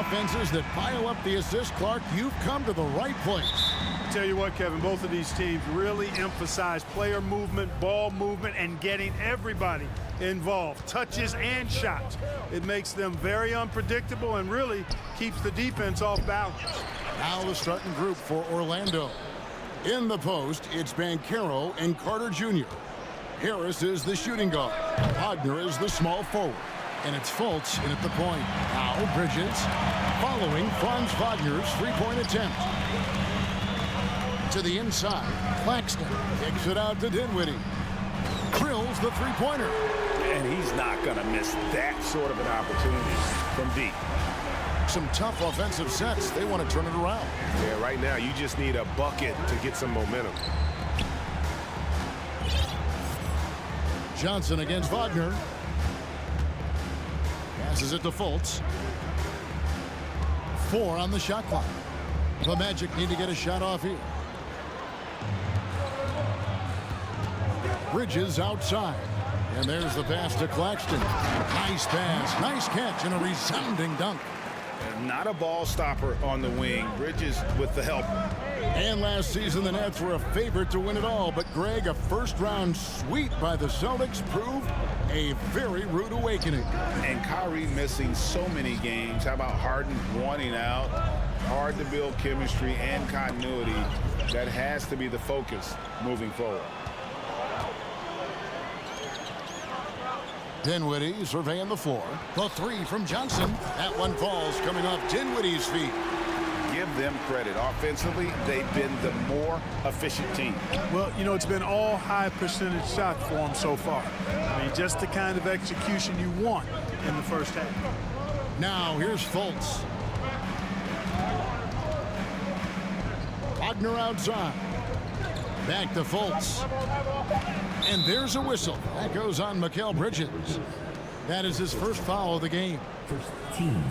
offenses that pile up the assist, Clark, you've come to the right place. Tell you what, Kevin, both of these teams really emphasize player movement, ball movement, and getting everybody involved, touches and shots. It makes them very unpredictable and really keeps the defense off balance. Now the starting group for Orlando. In the post, it's Banchero and Carter Jr. Harris is the shooting guard. Wagner is the small forward. And it's Fultz in at the point. Now Bridges following Franz Wagner's three-point attempt. To the inside, Claxton kicks it out to Dinwiddie. Drills the three-pointer. And he's not going to miss that sort of an opportunity from deep. Some tough offensive sets. They want to turn it around. Yeah, right now you just need a bucket to get some momentum. Johnson against Wagner. Passes it to Fultz. 4 on the shot clock. The Magic need to get a shot off here. Bridges outside. And there's the pass to Claxton. Nice pass, nice catch, and a resounding dunk. Not a ball stopper on the wing. Bridges with the help. And last season, the Nets were a favorite to win it all. But, Greg, a first-round sweep by the Celtics proved a very rude awakening. And Kyrie missing so many games. How about Harden wanting out? Hard to build chemistry and continuity. That has to be the focus moving forward. Dinwiddie surveying the floor. The three from Johnson. That one falls coming off Dinwiddie's feet. Give them credit. Offensively, they've been the more efficient team. Well, you know, it's been all high percentage shots for them so far. I mean, just the kind of execution you want in the first half. Now here's Fultz. Wagner outside. Back to Fultz. And there's a whistle. That goes on Mikal Bridges. That is his first foul of the game. First team.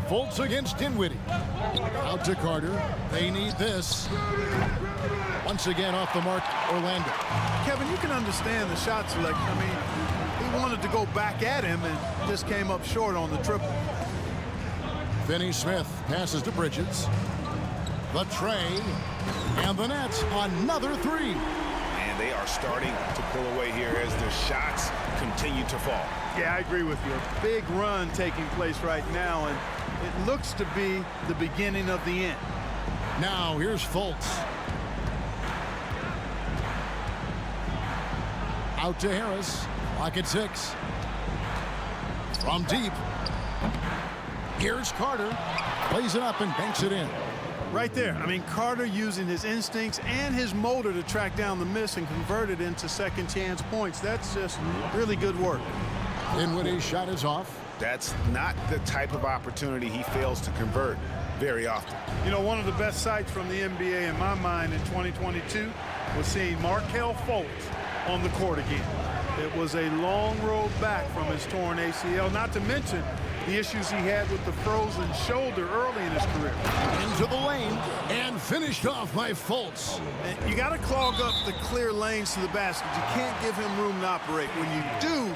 Fultz against Dinwiddie. Out to Carter. They need this. Once again off the mark, Orlando. Kevin, you can understand the shot selection. I mean, he wanted to go back at him and just came up short on the triple. Finney Smith passes to Bridges. The tray. And the Nets, another three. And they are starting to pull away here as the shots continue to fall. Yeah, I agree with you. A big run taking place right now, and it looks to be the beginning of the end. Now here's Fultz. Out to Harris. Clock at 6. From deep. Here's Carter. Plays it up and banks it in. Right there. I mean, Carter using his instincts and his motor to track down the miss and convert it into second chance points. That's just really good work. Dinwiddie's shot is off. That's not the type of opportunity he fails to convert very often. You know, one of the best sights from the NBA in my mind in 2022 was seeing Markelle Fultz on the court again. It was a long road back from his torn ACL, not to mention the issues he had with the frozen shoulder early in his career. Into the lane and finished off by Fultz. And you got to clog up the clear lanes to the basket. You can't give him room to operate. When you do,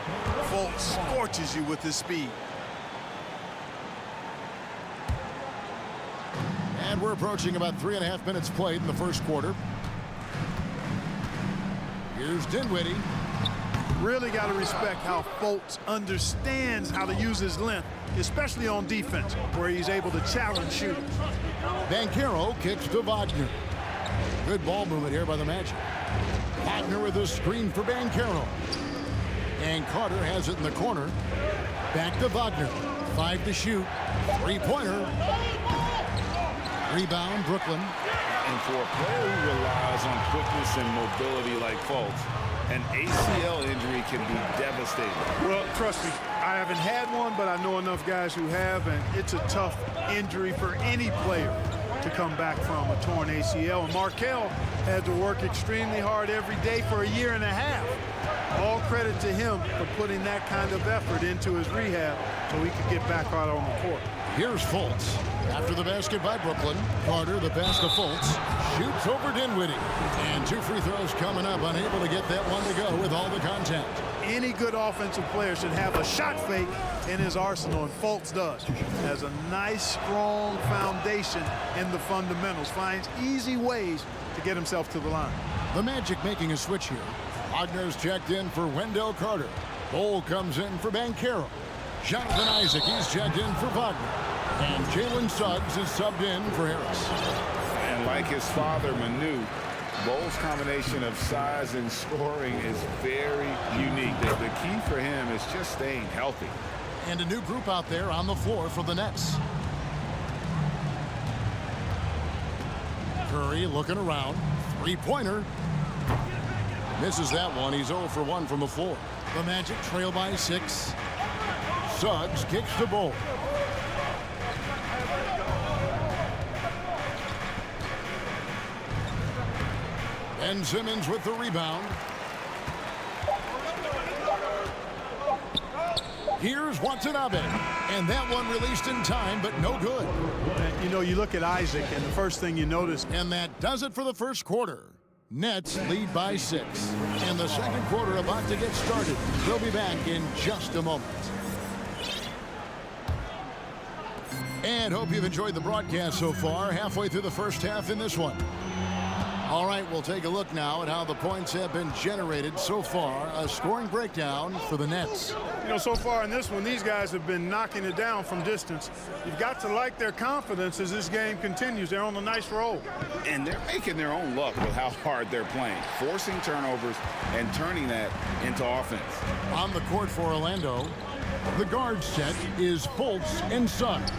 Fultz scorches you with his speed. And we're approaching about 3.5 minutes played in the first quarter. Here's Dinwiddie. Really got to respect how Fultz understands how to use his length, especially on defense, where he's able to challenge shooters. Banchero kicks to Wagner. Good ball movement here by the Magic. Wagner with a screen for Banchero. And Carter has it in the corner. Back to Wagner. 5 to shoot. Three-pointer. Rebound, Brooklyn. And for a player who relies on quickness and mobility like Fultz, an ACL injury can be devastating. Well, trust me, I haven't had one, but I know enough guys who have, and it's a tough injury for any player to come back from a torn ACL. And Markelle had to work extremely hard every day for 1.5 years. All credit to him for putting that kind of effort into his rehab so he could get back out on the court. Here's Fultz. After the basket by Brooklyn, Carter, the pass to Fultz, shoots over Dinwiddie. And 2 free throws coming up, unable to get that one to go with all the contact. Any good offensive player should have a shot fake in his arsenal, and Fultz does. Has a nice, strong foundation in the fundamentals. Finds easy ways to get himself to the line. The Magic making a switch here. Wagner's checked in for Wendell Carter. Cole comes in for Banchero. Jonathan Isaac, he's checked in for Wagner. And Jalen Suggs is subbed in for Harris. And like his father, Manu, Bole's combination of size and scoring is very unique. The key for him is just staying healthy. And a new group out there on the floor for the Nets. Curry looking around. Three-pointer. Misses that one. He's 0 for 1 from the floor. The Magic trail by 6. Suggs kicks the ball. Ben Simmons with the rebound. Here's Watanabe. And that one released in time, but no good. And, you know, you look at Isaac, and the first thing you notice. And that does it for the first quarter. Nets lead by 6. And the second quarter about to get started. We'll be back in just a moment. And hope you've enjoyed the broadcast so far. Halfway through the first half in this one. All right, we'll take a look now at how the points have been generated so far. A scoring breakdown for the Nets. You know, so far in this one, these guys have been knocking it down from distance. You've got to like their confidence as this game continues. They're on a nice roll. And they're making their own luck with how hard they're playing, forcing turnovers and turning that into offense. On the court for Orlando, the guard set is Fultz and Suggs.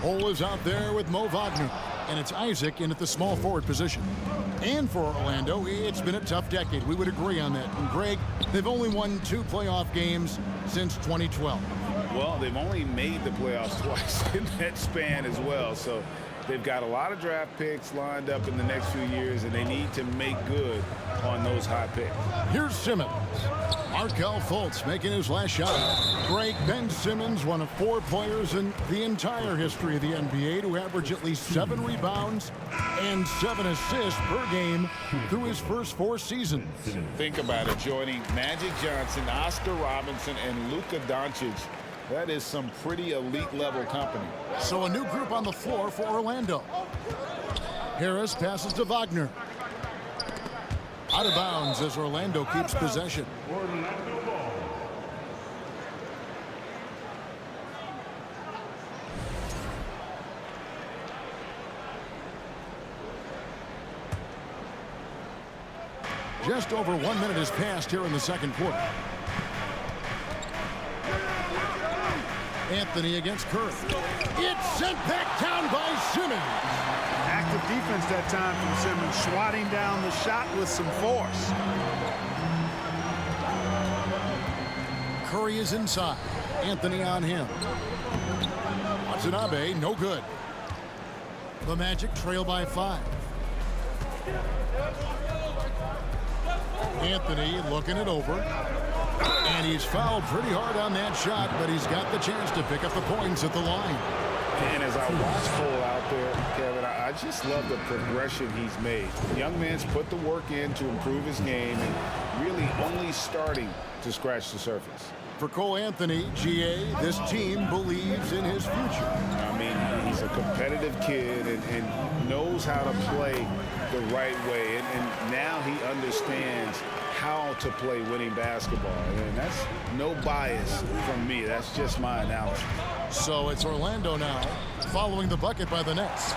Cole is out there with Mo Wagner. And it's Isaac in at the small forward position. And for Orlando, it's been a tough decade. We would agree on that. And Greg, they've only won 2 playoff games since 2012. Well, they've only made the playoffs twice in that span as well. So they've got a lot of draft picks lined up in the next few years, and they need to make good on those high picks. Here's Simmons. Markelle Fultz making his last shot. Greg, Ben Simmons, one of 4 players in the entire history of the NBA to average at least 7 rebounds and 7 assists per game through his first 4 seasons. Think about it, joining Magic Johnson, Oscar Robinson, and Luka Doncic. That is some pretty elite level company. So a new group on the floor for Orlando. Harris passes to Wagner. Out of bounds as Orlando keeps possession. Just over 1 minute has passed here in the second quarter. Anthony against Curry. It's sent back down by Simmons. Active defense that time from Simmons, swatting down the shot with some force. Curry is inside. Anthony on him. Watanabe, no good. The Magic trail by 5. Anthony looking it over. And he's fouled pretty hard on that shot, but he's got the chance to pick up the points at the line. And as I watch Cole out there, Kevin, I just love the progression he's made. The young man's put the work in to improve his game and really only starting to scratch the surface. For Cole Anthony, GA, this team believes in his future. I mean, he's a competitive kid and knows how to play the right way. And now he understands how to play winning basketball. And that's no bias from me. That's just my analysis. So it's Orlando now, following the bucket by the Nets.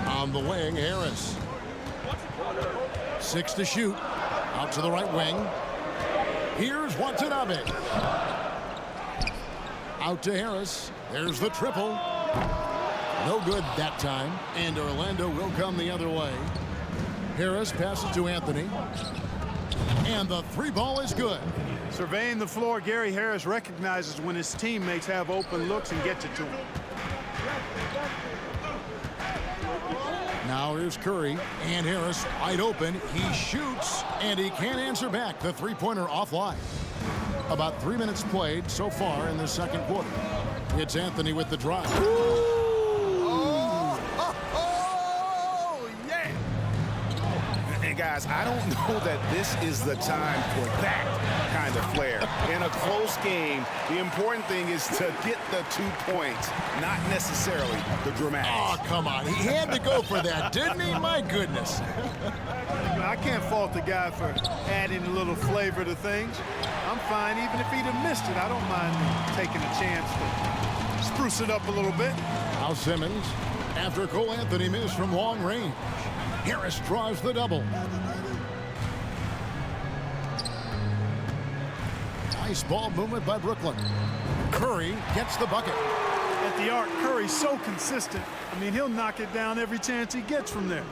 On the wing, Harris. 6 to shoot. Out to the right wing. Here's Watanabe. Out to Harris. There's the triple. No good that time. And Orlando will come the other way. Harris passes to Anthony. And the 3 ball is good. Surveying the floor, Gary Harris recognizes when his teammates have open looks and gets it to him. Now here's Curry, and Harris wide open. He shoots, and he can't answer back. The 3-pointer offline. About 3 minutes played so far in the second quarter. It's Anthony with the drive. Guys, I don't know that this is the time for that kind of flair. In a close game, the important thing is to get the 2 points, not necessarily the dramatics. Oh, come on. He had to go for that, didn't he? My goodness. I can't fault the guy for adding a little flavor to things. I'm fine even if he'd have missed it. I don't mind taking a chance to spruce it up a little bit. Now Simmons, after Cole Anthony missed from long range. Harris draws the double. Nice ball movement by Brooklyn. Curry gets the bucket. At the arc, Curry's so consistent. I mean, he'll knock it down every chance he gets from there.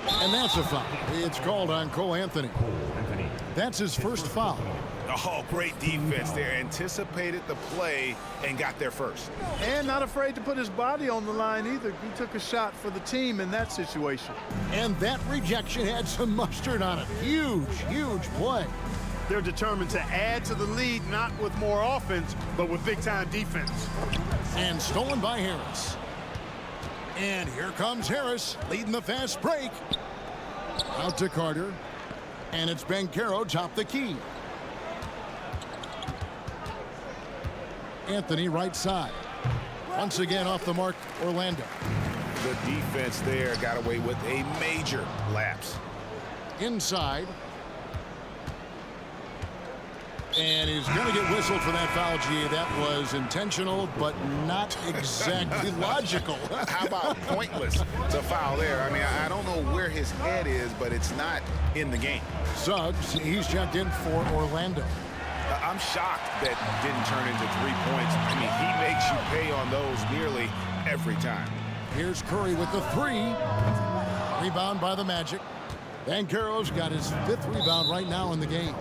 And that's a foul. It's called on Cole Anthony. That's his first foul. Oh, great defense there. Anticipated the play and got there first. And not afraid to put his body on the line either. He took a shot for the team in that situation. And that rejection had some mustard on it. Huge, huge play. They're determined to add to the lead, not with more offense, but with big-time defense. And stolen by Harris. And here comes Harris, leading the fast break. Out to Carter. And it's Banchero top the key. Anthony right side. Once again off the mark, Orlando. The defense there got away with a major lapse. Inside. And he's going to get whistled for that foul, G. That was intentional, but not exactly logical. How about pointless to foul there? I mean, I don't know where his head is, but it's not in the game. Suggs, he's checked in for Orlando. I'm shocked that didn't turn into 3 points. I mean, he makes you pay on those nearly every time. Here's Curry with the three. Rebound by the Magic. Banchero's got his 5th rebound right now in the game.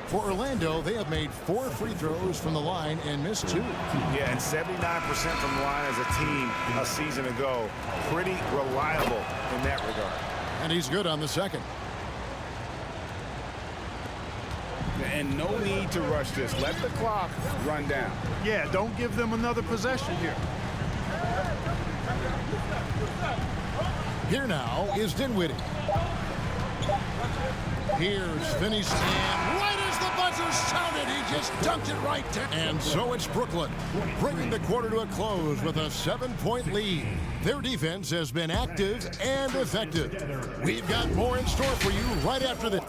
For Orlando, they have made 4 free throws from the line and missed 2. Yeah, and 79% from the line as a team a season ago. Pretty reliable in that regard. And he's good on the second. And no need to rush this. Let the clock run down. Yeah, don't give them another possession here. Here now is Dinwiddie. Here's Finney, and right as the buzzer sounded, he just dunked it right down. And so it's Brooklyn, bringing the quarter to a close with a 7-point lead. Their defense has been active and effective. We've got more in store for you right after this.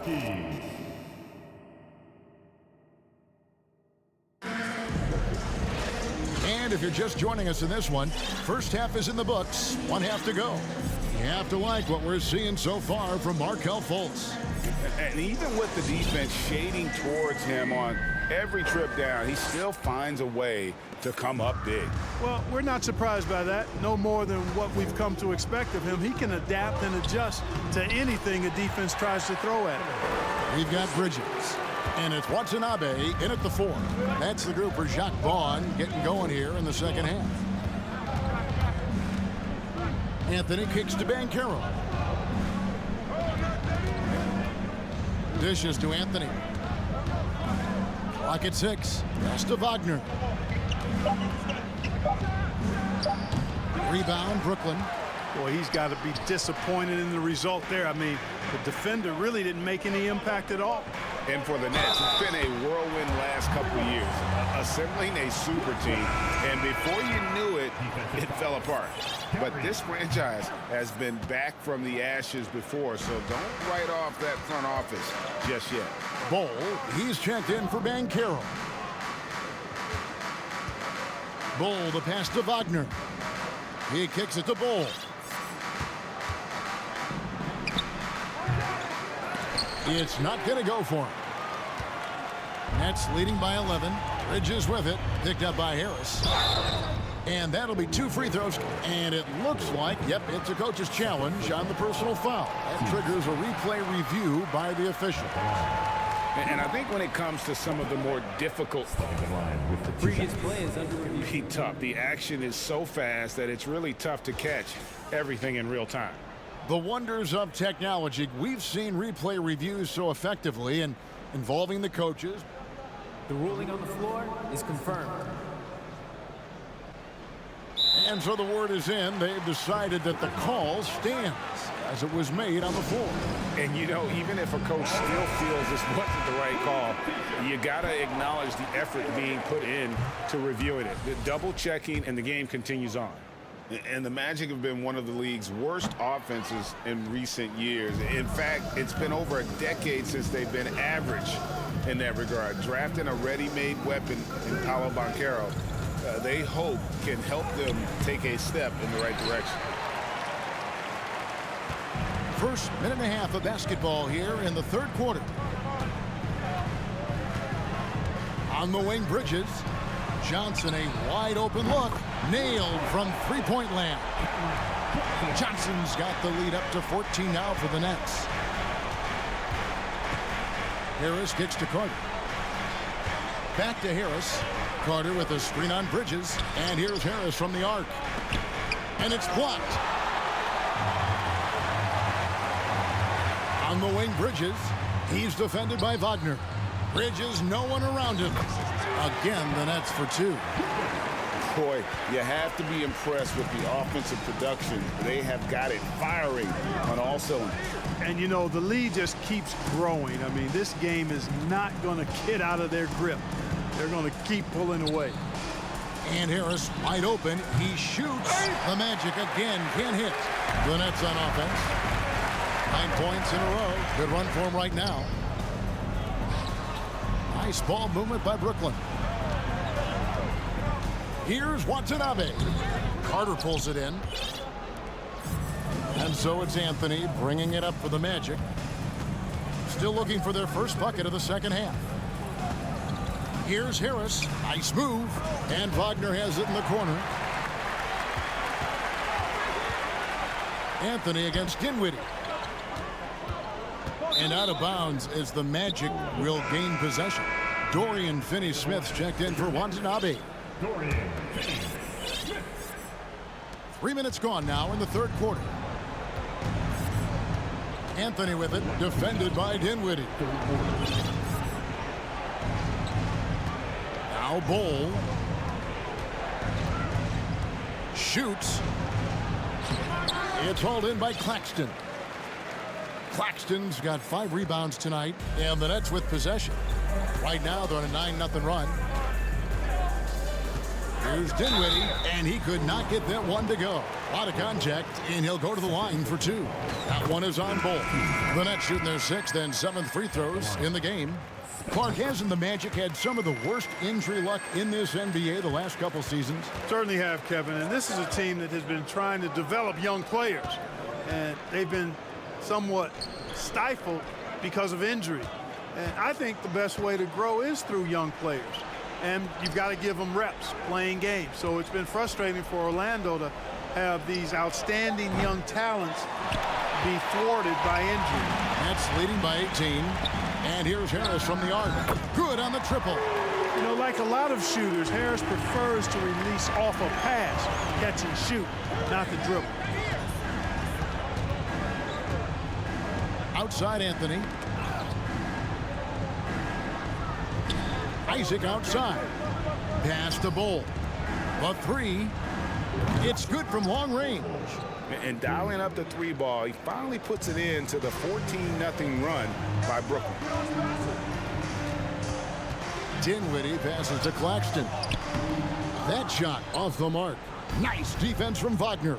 And if you're just joining us in this one, first half is in the books, 1 half to go. You have to like what we're seeing so far from Markelle Fultz. And even with the defense shading towards him on every trip down, he still finds a way to come up big. Well, we're not surprised by that. No more than what we've come to expect of him. He can adapt and adjust to anything a defense tries to throw at him. We've got Bridges. And it's Watanabe in at the 4. That's the group for Jacques Vaughn getting going here in the second half. Anthony kicks to Banchero. Dishes to Anthony. Clock at 6. Pass to Wagner. Rebound, Brooklyn. Boy, he's got to be disappointed in the result there. I mean, the defender really didn't make any impact at all. And for the Nets, it's been a whirlwind last couple of years, assembling a super team, and before you knew it, it fell apart. But this franchise has been back from the ashes before, so don't write off that front office just yet. Bol, he's checked in for Banchero. Bol, the pass to Wagner. He kicks it to Bol. It's not going to go for him. Nets leading by 11. Bridges with it. Picked up by Harris. And that'll be 2 free throws. And it looks like, yep, it's a coach's challenge on the personal foul. That triggers a replay review by the official. And I think when it comes to some of the more difficult previous play is under review. be tough. The action is so fast that it's really tough to catch everything in real time. The wonders of technology. We've seen replay reviews so effectively and involving the coaches. The ruling on the floor is confirmed. And so the word is in. They've decided that the call stands as it was made on the floor. And, you know, even if a coach still feels this wasn't the right call, you got to acknowledge the effort being put in to reviewing it. The double checking, and the game continues on. And the Magic have been one of the league's worst offenses in recent years. In fact, it's been over a decade since they've been average in that regard. Drafting a ready-made weapon in Paolo Banchero, they hope can help them take a step in the right direction. First minute and a half of basketball here in the third quarter. On the wing, Bridges. Johnson, a wide open look. Nailed from three-point land. Johnson's got the lead up to 14 now for the Nets. Harris kicks to Carter. Back to Harris. Carter with a screen on Bridges. And here's Harris from the arc. And it's blocked. On the wing, Bridges. He's defended by Wagner. Bridges, no one around him. Again, the Nets for two. Boy, you have to be impressed with the offensive production. They have got it firing on all cylinders. And, you know, the lead just keeps growing. I mean, this game is not going to get out of their grip. They're going to keep pulling away. And Harris wide open. He shoots. The Magic again can't hit. The Nets on offense. 9 points in a row. Good run for him right now. Nice ball movement by Brooklyn. Here's Watanabe. Carter pulls it in. And so it's Anthony bringing it up for the Magic. Still looking for their first bucket of the second half. Here's Harris. Nice move. And Wagner has it in the corner. Anthony against Dinwiddie. And out of bounds as the Magic will gain possession. Dorian Finney-Smith's checked in for Watanabe. 3 minutes gone now in the third quarter. Anthony with it, defended by Dinwiddie. Now Bol. Shoots. It's hauled in by Claxton. Claxton's got 5 rebounds tonight, and the Nets with possession. Right now, they're on a 9-0 run. Here's Dinwiddie, and he could not get that one to go. A lot of contact, and he'll go to the line for 2. That one is on Bol. The Nets shooting their 6th and 7th free throws in the game. Clark, hasn't the Magic had some of the worst injury luck in this NBA the last couple seasons? Certainly have, Kevin, and this is a team that has been trying to develop young players, and they've been somewhat stifled because of injury. And I think the best way to grow is through young players. And you've got to give them reps, playing games. So it's been frustrating for Orlando to have these outstanding young talents be thwarted by injury. That's leading by 18. And here's Harris from the arc. Good on the triple. You know, like a lot of shooters, Harris prefers to release off a pass, catch and shoot, not the dribble. Outside Anthony. Isaac outside. Pass to Bol. The 3. It's good from long range. And dialing up the 3 ball, he finally puts it into the 14-0 run by Brooklyn. Dinwiddie passes to Claxton. That shot off the mark. Nice defense from Wagner.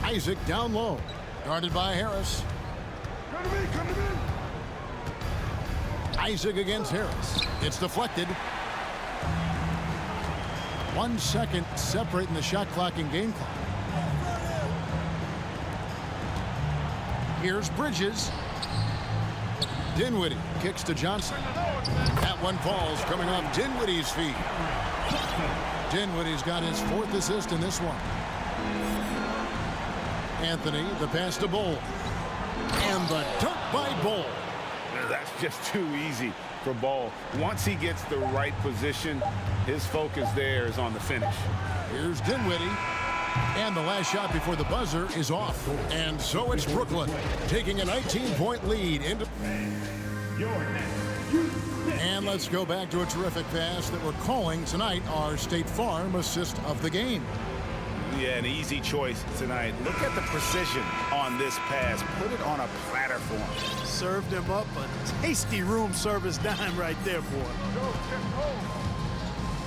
Isaac down low. Guarded by Harris. Come to me. Isaac against Harris. It's deflected. 1 second separating the shot clock and game clock. Here's Bridges. Dinwiddie kicks to Johnson. That one falls coming off Dinwiddie's feet. Dinwiddie's got his 4th assist in this one. Anthony, the pass to Bol. And the dunk by Bol. That's just too easy for Bol. Once he gets the right position, his focus there is on the finish. Here's Dinwiddie. And the last shot before the buzzer is off. And so it's Brooklyn taking a 19-point lead into... And let's go back to a terrific pass that we're calling tonight our State Farm assist of the game. Yeah, an easy choice tonight. Look at the precision on this pass. Put it on a platter for him. Served him up a tasty room service dime right there for him.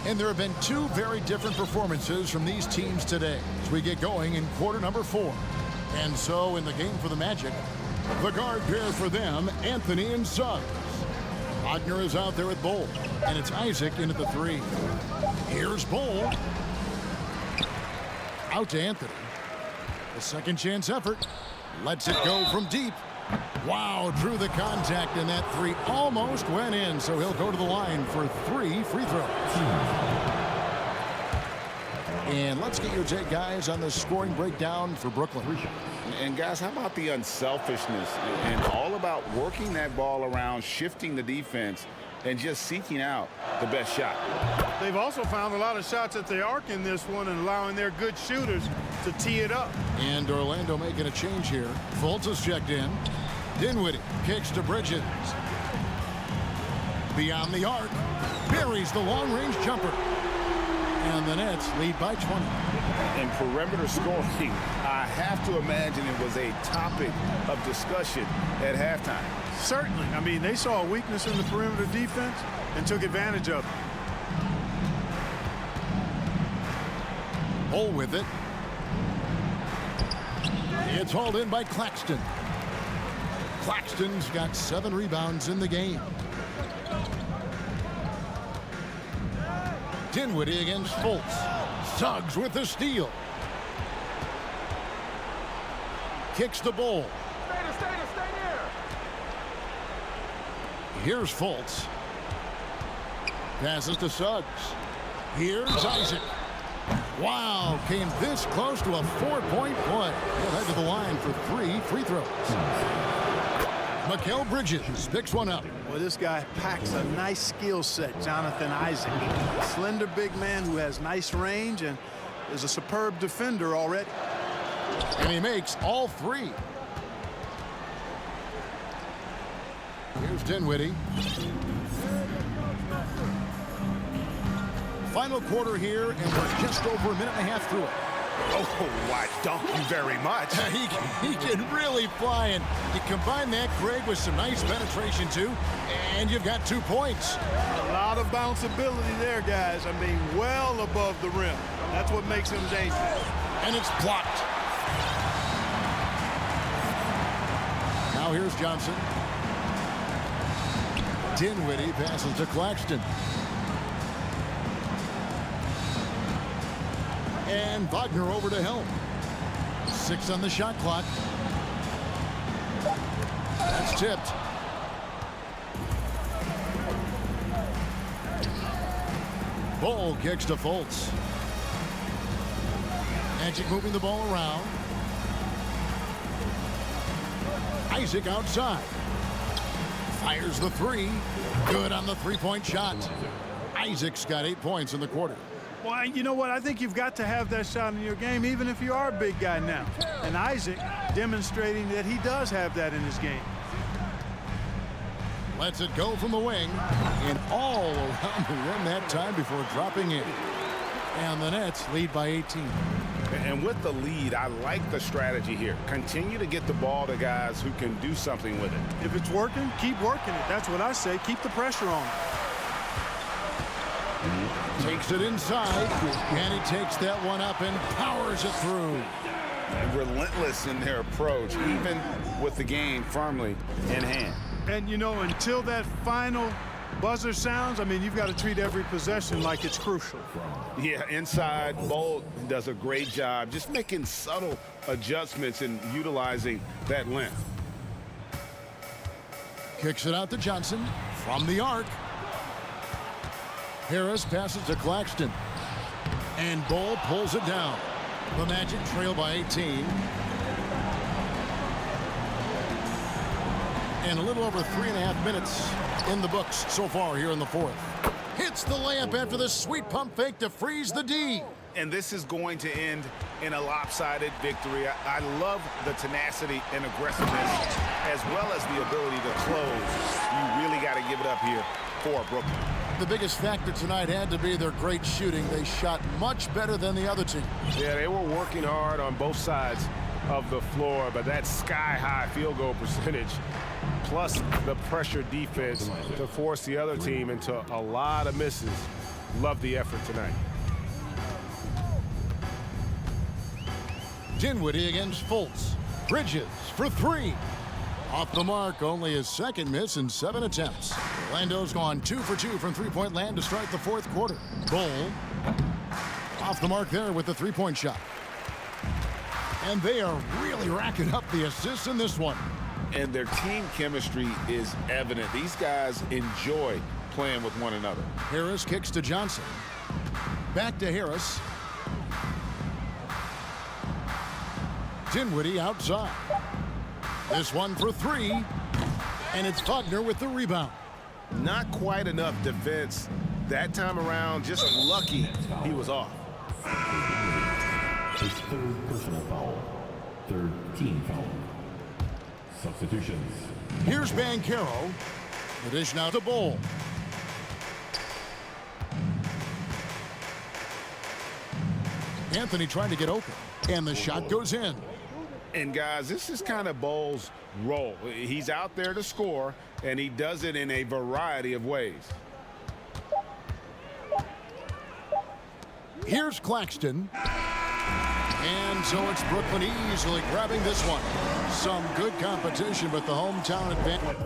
And there have been two very different performances from these teams today as we get going in quarter number 4. And so in the game for the Magic, the guard pair for them, Anthony and Suggs. Wagner is out there with Bull, and it's Isaac in at the 3. Here's Bull. Out to Anthony. A second chance effort. Lets it go from deep. Wow, drew the contact, and that 3 almost went in, so he'll go to the line for 3 free throws. And let's get your take, guys, on the scoring breakdown for Brooklyn. And guys, how about the unselfishness and all about working that ball around, shifting the defense, and just seeking out the best shot. They've also found a lot of shots at the arc in this one and allowing their good shooters to tee it up. And Orlando making a change here. Fultz is checked in. Dinwiddie kicks to Bridges. Beyond the arc. Buries the long-range jumper. And the Nets lead by 20. In perimeter scoring, I have to imagine it was a topic of discussion at halftime. Certainly. I mean, they saw a weakness in the perimeter defense and took advantage of it. Bull with it. It's hauled in by Claxton. Claxton's got 7 rebounds in the game. Dinwiddie against Fultz. Suggs with the steal. Kicks the Bull. Here's Fultz. Passes to Suggs. Here's Isaac. Wow, came this close to a 4-point play. He'll head to the line for 3 free throws. Mikal Bridges picks one up. Well, this guy packs a nice skill set, Jonathan Isaac. A slender big man who has nice range and is a superb defender already. And he makes all 3. Here's Dinwiddie. Final quarter here, and we're just over a minute and a half through it. Oh, why, thank you very much. He can really fly, and you combine that, Greg, with some nice penetration, too, and you've got 2 points. A lot of bounceability there, guys. I mean, well above the rim. That's what makes him dangerous. And it's blocked. Now here's Johnson. Dinwiddie passes to Claxton. And Wagner over to help. 6 on the shot clock. That's tipped. Bull kicks to Fultz. Magic moving the ball around. Isaac outside. Fires the 3. Good on the 3-point shot. Isaac's got 8 points in the quarter. Well, you know what? I think you've got to have that shot in your game, even if you are a big guy now. And Isaac demonstrating that he does have that in his game. Lets it go from the wing and all around the rim that time before dropping in. And the Nets lead by 18. And with the lead, I like the strategy here. Continue to get the ball to guys who can do something with it. If it's working, keep working it. That's what I say. Keep the pressure on. Takes it inside, and he takes that one up and powers it through. Relentless in their approach, even with the game firmly in hand. And, you know, until that final buzzer sounds, I mean, you've got to treat every possession like it's crucial. Yeah, inside, Bolt does a great job just making subtle adjustments and utilizing that length. Kicks it out to Johnson from the arc. Harris passes to Claxton. And Bull pulls it down. The Magic trail by 18. And a little over 3.5 minutes in the books so far here in the 4th. Hits the layup after the sweet pump fake to freeze the D. And this is going to end in a lopsided victory. I love the tenacity and aggressiveness as well as the ability to close. You really got to give it up here for Brooklyn. The biggest factor tonight had to be their great shooting. They shot much better than the other team. Yeah, they were working hard on both sides of the floor, but that sky-high field goal percentage plus the pressure defense to force the other team into a lot of misses. Love the effort tonight. Dinwiddie against Fultz. Bridges for three. Off the mark, only his second miss in 7 attempts. Orlando's gone 2 for 2 from three-point land to start the fourth quarter. Bull off the mark there with the three-point shot. And they are really racking up the assists in this one. And their team chemistry is evident. These guys enjoy playing with one another. Harris kicks to Johnson. Back to Harris. Dinwiddie outside. This one for three. And it's Wagner with the rebound. Not quite enough defense that time around. Just lucky he was off. His third personal foul. Third team foul. Substitutions. Here's Banchero. The dish now to Bull. Anthony trying to get open. And the shot goes in. And guys, this is kind of Bull's role. He's out there to score, and he does it in a variety of ways. Here's Claxton. And so it's Brooklyn easily grabbing this one. Some good competition, but the hometown advantage.